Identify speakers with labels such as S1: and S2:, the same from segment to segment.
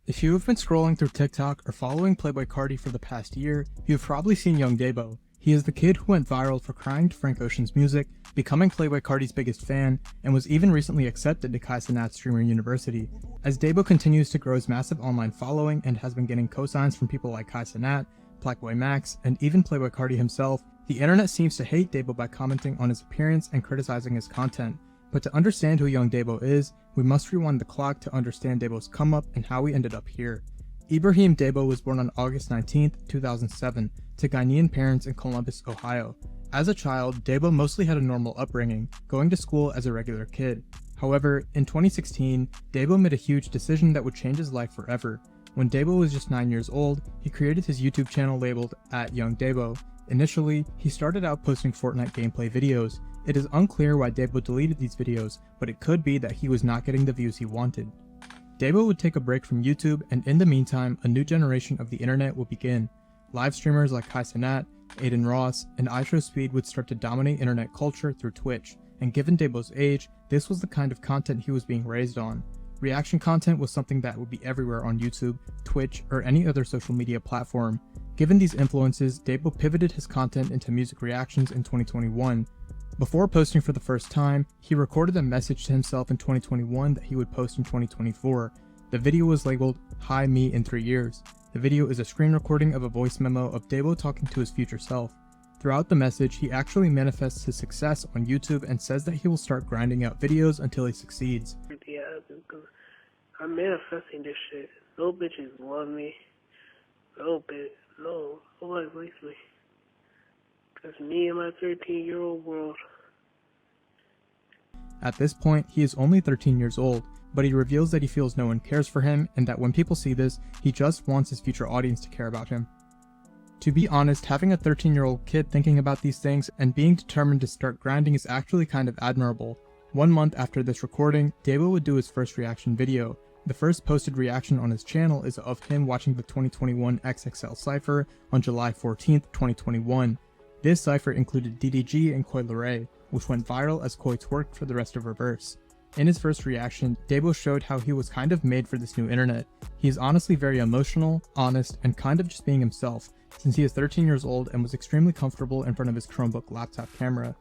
S1: If you have been scrolling through TikTok or following Playboi Carti for the past year, you've probably seen Young Dabo. He is the kid who went viral for crying to Frank Ocean's music, becoming Playboi Carti's biggest fan, and was even recently accepted to Kai Cenat's Streamer University. As Dabo continues to grow his massive online following and has been getting cosigns from people like Kai Cenat, Blackboy Max, and even Playboi Carti himself, the internet seems to hate Dabo by commenting on his appearance and criticizing his content. But to understand who Young Dabo is, we must rewind the clock to understand Dabo's come up and how he ended up here. Ibrahim Dabo was born on August 19, 2007, to Ghanaian parents in Columbus, Ohio. As a child, Dabo mostly had a normal upbringing, going to school as a regular kid. However, in 2016, Dabo made a huge decision that would change his life forever. When Dabo was just 9 years old, he created his YouTube channel labeled @YoungDabo. Initially, he started out posting Fortnite gameplay videos. It is unclear why Dabo deleted these videos, but it could be that he was not getting the views he wanted. Dabo would take a break from YouTube, and in the meantime, a new generation of the internet would begin. Live streamers like Kai Cenat, Aiden Ross, and IShowSpeed would start to dominate internet culture through Twitch, and given Dabo's age, this was the kind of content he was being raised on. Reaction content was something that would be everywhere on YouTube, Twitch, or any other social media platform. Given these influences, Dabo pivoted his content into music reactions in 2021. Before posting for the first time, he recorded a message to himself in 2021 that he would post in 2024. The video was labeled, "Hi Me in 3 years." The video is a screen recording of a voice memo of Dabo talking to his future self. Throughout the message, he actually manifests his success on YouTube and says that he will start grinding out videos until he succeeds.
S2: I'm manifesting this shit. No bitches love me. Nobody likes me. That's me in my 13-year-old world.
S1: At this point, he is only 13 years old, but he reveals that he feels no one cares for him and that when people see this, he just wants his future audience to care about him. To be honest, having a 13-year-old kid thinking about these things and being determined to start grinding is actually kind of admirable. 1 month after this recording, Dabo would do his first reaction video. The first posted reaction on his channel is of him watching the 2021 XXL Cypher on July 14, 2021. This cypher included DDG and Coi Leray, which went viral as Coi twerked for the rest of her verse. In his first reaction, Dabo showed how he was kind of made for this new internet. He is honestly very emotional, honest, and kind of just being himself, since he is 13 years old and was extremely comfortable in front of his Chromebook laptop camera.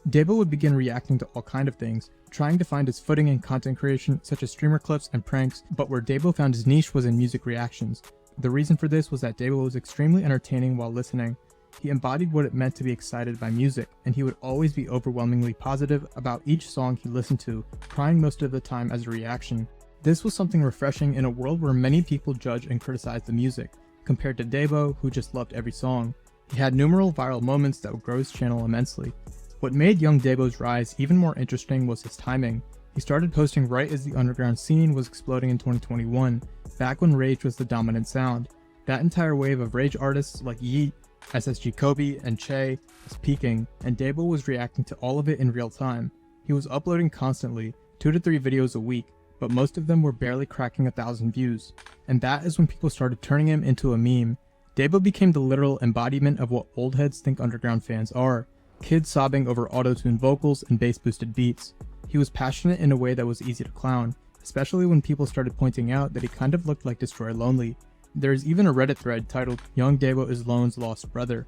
S1: Dabo would begin reacting to all kind of things, trying to find his footing in content creation such as streamer clips and pranks, but where Dabo found his niche was in music reactions. The reason for this was that Dabo was extremely entertaining while listening. He embodied what it meant to be excited by music, and he would always be overwhelmingly positive about each song he listened to, crying most of the time as a reaction. This was something refreshing in a world where many people judge and criticize the music, compared to Dabo, who just loved every song. He had numerous viral moments that would grow his channel immensely. What made Young Dabo's rise even more interesting was his timing. He started posting right as the underground scene was exploding in 2021, back when rage was the dominant sound. That entire wave of rage artists like Yeet, SSG Kobe, and Che was peaking, and Dabo was reacting to all of it in real time. He was uploading constantly, 2 to 3 videos a week, but most of them were barely cracking 1,000 views. And that is when people started turning him into a meme. Dabo became the literal embodiment of what old heads think underground fans are. Kids sobbing over auto-tuned vocals and bass-boosted beats. He was passionate in a way that was easy to clown, especially when people started pointing out that he kind of looked like Destroy Lonely. There is even a Reddit thread titled "Young Dabo is Lone's Lost Brother."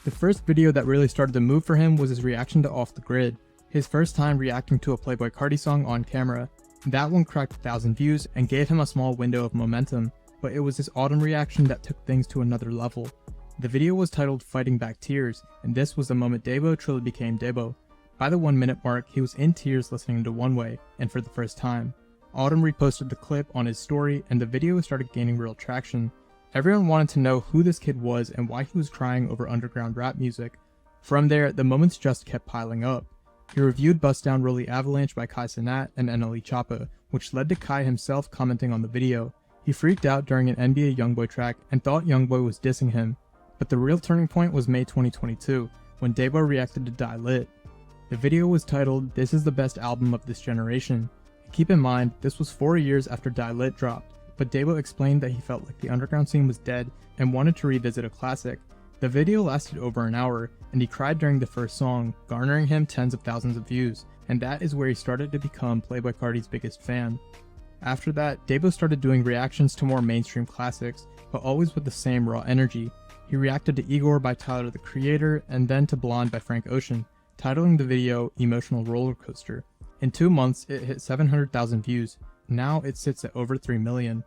S1: The first video that really started the move for him was his reaction to Off the Grid, his first time reacting to a Playboi Carti song on camera. That one cracked 1,000 views and gave him a small window of momentum, but it was his autumn reaction that took things to another level. The video was titled "Fighting Back Tears," and this was the moment Dabo truly became Dabo. By the 1 minute mark, he was in tears listening to One Way, and for the first time. Autumn reposted the clip on his story, and the video started gaining real traction. Everyone wanted to know who this kid was and why he was crying over underground rap music. From there, the moments just kept piling up. He reviewed Bust Down Rolly Avalanche by Kai Cenat and NLE Choppa, which led to Kai himself commenting on the video. He freaked out during an NBA Youngboy track and thought Youngboy was dissing him. But the real turning point was May 2022, when Dabo reacted to Die Lit. The video was titled "This is the best album of this generation." Keep in mind, this was 4 years after Die Lit dropped, but Dabo explained that he felt like the underground scene was dead and wanted to revisit a classic. The video lasted over an hour, and he cried during the first song, garnering him tens of thousands of views, and that is where he started to become Playboi Carti's biggest fan. After that, Dabo started doing reactions to more mainstream classics, but always with the same raw energy. He reacted to Igor by Tyler the Creator and then to Blonde by Frank Ocean, titling the video Emotional Roller Coaster. In 2 months, it hit 700,000 views. Now it sits at over 3 million.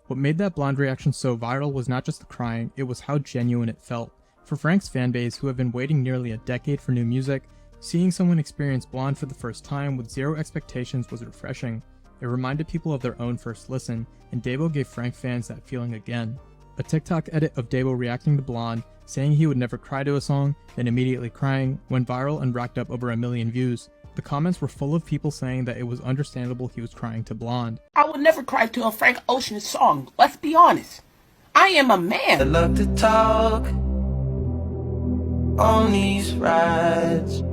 S1: What made that Blonde reaction so viral was not just the crying, it was how genuine it felt. For Frank's fanbase, who have been waiting nearly a decade for new music, seeing someone experience Blonde for the first time with zero expectations was refreshing. It reminded people of their own first listen, and Dabo gave Frank fans that feeling again. A TikTok edit of Dabo reacting to Blonde, saying he would never cry to a song, then immediately crying, went viral and racked up over 1 million views. The comments were full of people saying that it was understandable he was crying to Blonde.
S3: I would never cry to a Frank Ocean song, let's be honest. I am a man.
S4: I love to talk on these rides.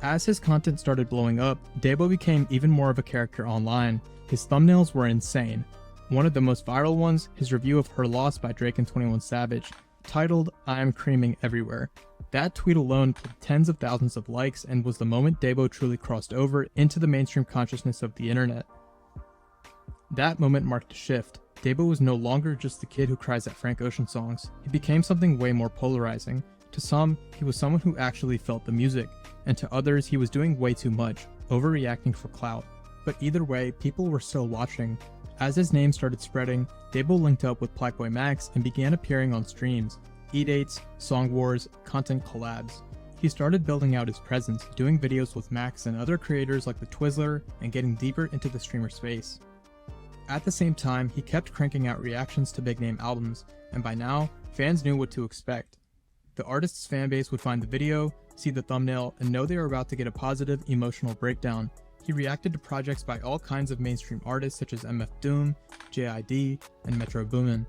S1: As his content started blowing up, Dabo became even more of a character online. His thumbnails were insane. One of the most viral ones, his review of Her Loss by Drake and 21 Savage, titled "I Am Creaming Everywhere." That tweet alone pulled tens of thousands of likes and was the moment Dabo truly crossed over into the mainstream consciousness of the internet. That moment marked a shift. Dabo was no longer just the kid who cries at Frank Ocean songs. He became something way more polarizing. To some, he was someone who actually felt the music, and to others, he was doing way too much, overreacting for clout. But either way, people were still watching. As his name started spreading, Dabo linked up with Playboi Max and began appearing on streams, e-dates, song wars, content collabs. He started building out his presence, doing videos with Max and other creators like the Twizzler, and getting deeper into the streamer space. At the same time, he kept cranking out reactions to big-name albums, and by now, fans knew what to expect. The artist's fanbase would find the video, see the thumbnail, and know they were about to get a positive, emotional breakdown. He reacted to projects by all kinds of mainstream artists such as MF Doom, JID, and Metro Boomin.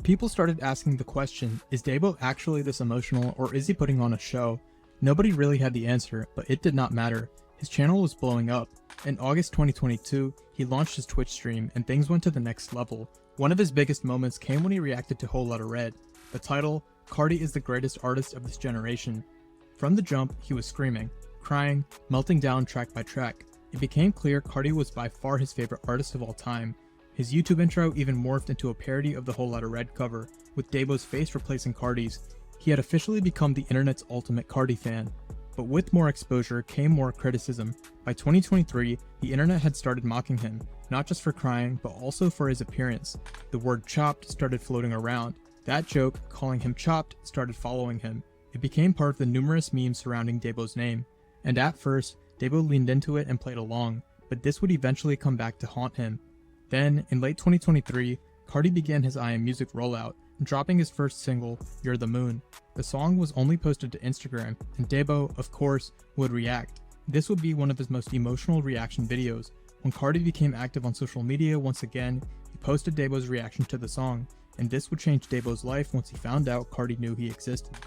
S1: People started asking the question, is Dabo actually this emotional, or is he putting on a show? Nobody really had the answer, but it did not matter. His channel was blowing up. In August 2022, he launched his Twitch stream, and things went to the next level. One of his biggest moments came when he reacted to Whole Lotta Red. The title, "Carti is the greatest artist of this generation." From the jump, he was screaming, crying, melting down track by track. It became clear Carti was by far his favorite artist of all time. His YouTube intro even morphed into a parody of the Whole Lotta Red cover, with Dabo's face replacing Carti's. He had officially become the internet's ultimate Carti fan. But with more exposure came more criticism. By 2023, the internet had started mocking him, not just for crying, but also for his appearance. The word chopped started floating around. That joke, calling him chopped, started following him. It became part of the numerous memes surrounding Dabo's name. And at first, Dabo leaned into it and played along, but this would eventually come back to haunt him. Then, in late 2023, Carti began his I Am Music rollout, dropping his first single, "You're the Moon." The song was only posted to Instagram, and Dabo, of course, would react. This would be one of his most emotional reaction videos. When Carti became active on social media once again, he posted Dabo's reaction to the song, and this would change Dabo's life once he found out Carti knew he existed.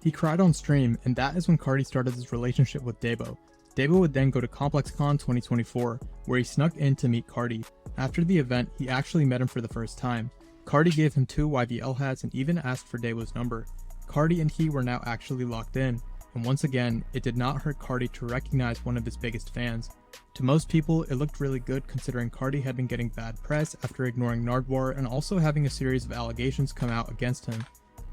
S1: He cried on stream, and that is when Carti started his relationship with Dabo. Dabo would then go to ComplexCon 2024, where he snuck in to meet Carti. After the event, he actually met him for the first time. Carti gave him 2 YVL hats and even asked for Dabo's number. Carti and he were now actually locked in, and once again, it did not hurt Carti to recognize one of his biggest fans. To most people, it looked really good considering Carti had been getting bad press after ignoring Nardwuar and also having a series of allegations come out against him.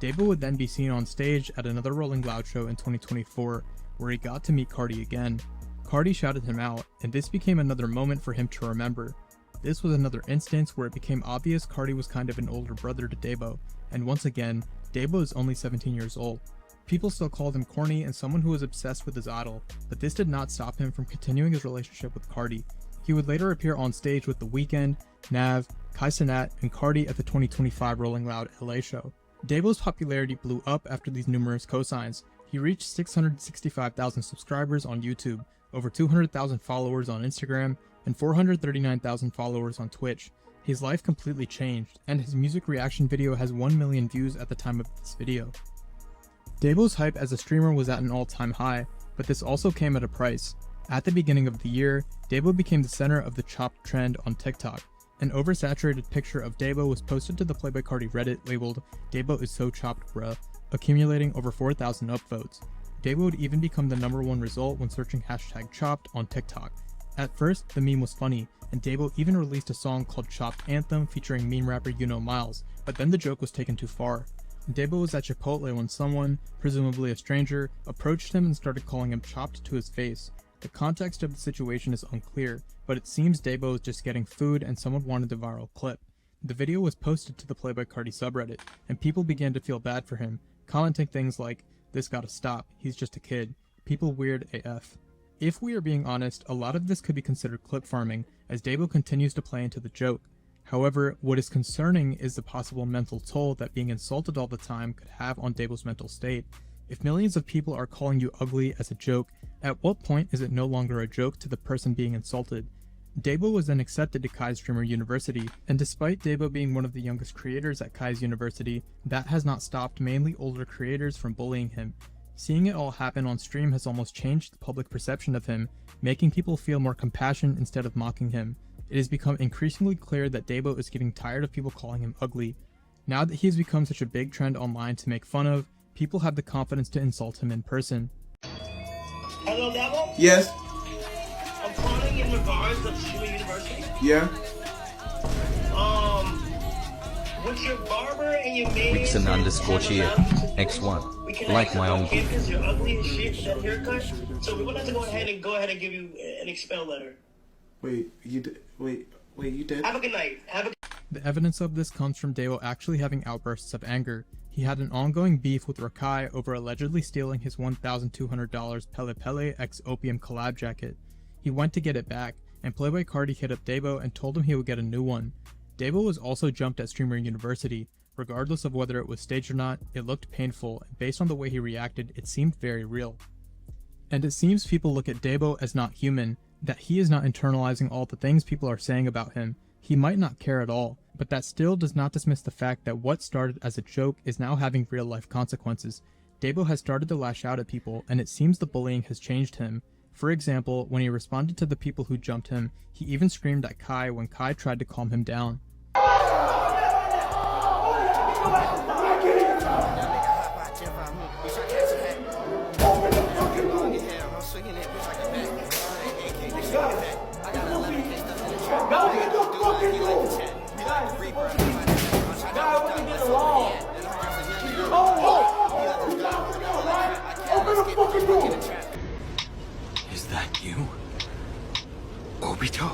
S1: Dabo would then be seen on stage at another Rolling Loud show in 2024, where he got to meet Carti again. Carti shouted him out, and this became another moment for him to remember. This was another instance where it became obvious Carti was kind of an older brother to Dabo, and once again, Dabo is only 17 years old. People still called him corny and someone who was obsessed with his idol, but this did not stop him from continuing his relationship with Carti. He would later appear on stage with The Weeknd, Nav, Kai Cenat, and Carti at the 2025 Rolling Loud LA show. Dabo's popularity blew up after these numerous cosigns. He reached 665,000 subscribers on YouTube, over 200,000 followers on Instagram, and 439,000 followers on Twitch. His life completely changed, and his music reaction video has 1 million views at the time of this video. Dabo's hype as a streamer was at an all-time high, but this also came at a price. At the beginning of the year, Dabo became the center of the chopped trend on TikTok. An oversaturated picture of Dabo was posted to the Playboi Carti Reddit labeled "Dabo is so chopped bruh," accumulating over 4,000 upvotes. Dabo would even become the #1 result when searching #chopped on TikTok. At first, the meme was funny, and Dabo even released a song called Chopped Anthem featuring meme rapper Miles, but then the joke was taken too far. Dabo was at Chipotle when someone, presumably a stranger, approached him and started calling him chopped to his face. The context of the situation is unclear, but it seems Dabo was just getting food and someone wanted the viral clip. The video was posted to the Playboi Carti subreddit, and people began to feel bad for him, commenting things like, "This gotta stop, he's just a kid. People weird AF." If we are being honest, a lot of this could be considered clip farming, as Dabo continues to play into the joke. However, what is concerning is the possible mental toll that being insulted all the time could have on Dabo's mental state. If millions of people are calling you ugly as a joke, at what point is it no longer a joke to the person being insulted? Dabo was then accepted to Kai's Streamer University, and despite Dabo being one of the youngest creators at Kai's University, that has not stopped mainly older creators from bullying him. Seeing it all happen on stream has almost changed the public perception of him, making people feel more compassion instead of mocking him. It has become increasingly clear that Dabo is getting tired of people calling him ugly. Now that he has become such a big trend online to make fun of, people have the confidence to insult him in person.
S5: Hello, Dabo?
S6: Yes.
S5: I'm calling in regards to Streamer University.
S6: Yeah.
S5: With your barber and your maid.
S7: Vixen underscore cheer. X1. Like my own.
S5: Campus, you're ugly as shit, that haircut. So we would like to go ahead and give you an expel letter.
S6: Wait, you did? Wait, you did?
S5: Have a good night.
S1: The evidence of this comes from Dabo actually having outbursts of anger. He had an ongoing beef with Rakai over allegedly stealing his $1,200 Pele Pele X Opium collab jacket. He went to get it back, and Playboi Carti hit up Dabo and told him he would get a new one. Dabo was also jumped at Streamer University. Regardless of whether it was staged or not, it looked painful, and based on the way he reacted, it seemed very real. And it seems people look at Dabo as not human, that he is not internalizing all the things people are saying about him. He might not care at all, but that still does not dismiss the fact that what started as a joke is now having real life consequences. Dabo has started to lash out at people, and it seems the bullying has changed him. For example, when he responded to the people who jumped him, he even screamed at Kai when Kai tried to calm him down.
S7: Is that you? Obito?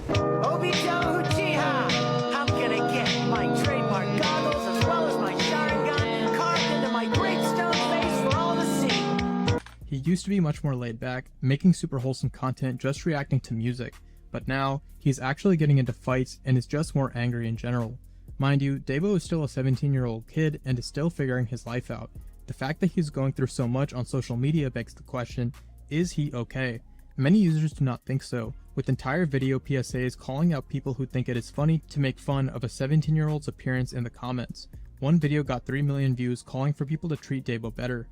S8: Obito Uchiha! I'm gonna get my trademark goggles as well as my Sharingan carved into my great stone face for all to see.
S1: He used to be much more laid back, making super wholesome content just reacting to music, but now he's actually getting into fights and is just more angry in general. Mind you, Dabo is still a 17-year-old kid and is still figuring his life out. The fact that he's going through so much on social media begs the question, is he okay? Many users do not think so, with entire video PSAs calling out people who think it is funny to make fun of a 17-year-old's appearance in the comments. One video got 3 million views calling for people to treat Dabo better.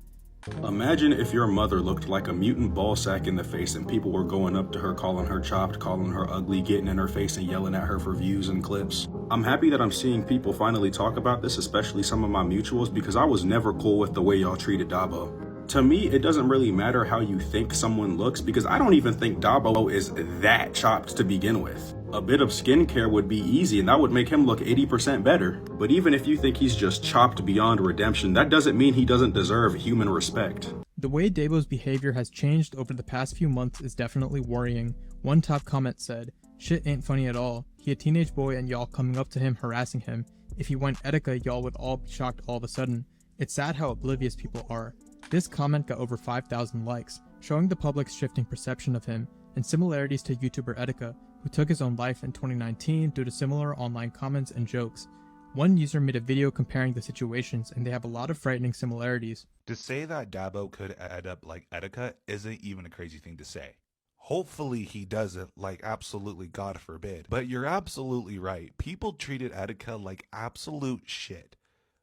S9: Imagine if your mother looked like a mutant ball sack in the face and people were going up to her, calling her chopped, calling her ugly, getting in her face and yelling at her for views and clips. I'm happy that I'm seeing people finally talk about this, especially some of my mutuals, because I was never cool with the way y'all treated Dabo. To me, it doesn't really matter how you think someone looks, because I don't even think Dabo is that chopped to begin with. A bit of skincare would be easy and that would make him look 80% better. But even if you think he's just chopped beyond redemption, that doesn't mean he doesn't deserve human respect.
S1: The way Dabo's behavior has changed over the past few months is definitely worrying. One top comment said, "Shit ain't funny at all. He a teenage boy and y'all coming up to him harassing him. If he went Etika, y'all would all be shocked all of a sudden. It's sad how oblivious people are." This comment got over 5,000 likes, showing the public's shifting perception of him, and similarities to YouTuber Etika, who took his own life in 2019 due to similar online comments and jokes. One user made a video comparing the situations, and they have a lot of frightening similarities.
S10: To say that Dabo could end up like Etika isn't even a crazy thing to say. Hopefully he doesn't, like absolutely God forbid. But you're absolutely right. People treated Etika like absolute shit.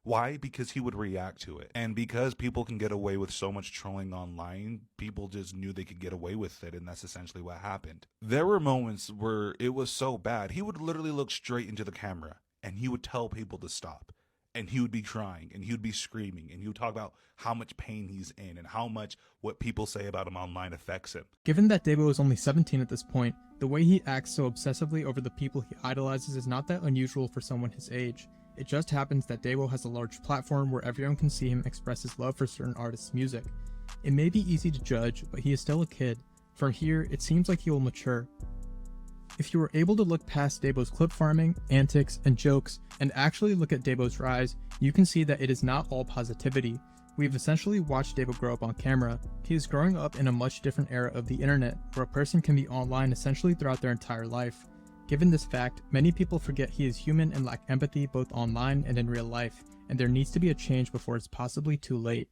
S10: Why? Because he would react to it. And because people can get away with so much trolling online, people just knew they could get away with it, and that's essentially what happened. There were moments where it was so bad, he would literally look straight into the camera, and he would tell people to stop. and he would be crying and he would be screaming and he would talk about how much pain he's in and how much what people say about him online affects him.
S1: Given that Dabo is only 17 at this point, the way he acts so obsessively over the people he idolizes is not that unusual for someone his age. It just happens that Dabo has a large platform where everyone can see him express his love for certain artists' music. It may be easy to judge, but he is still a kid. From here, it seems like he will mature. If you were able to look past Dabo's clip farming, antics, and jokes, and actually look at Dabo's rise, you can see that it is not all positivity. We've essentially watched Dabo grow up on camera. He is growing up in a much different era of the internet, where a person can be online essentially throughout their entire life. Given this fact, many people forget he is human and lack empathy both online and in real life, and there needs to be a change before it's possibly too late.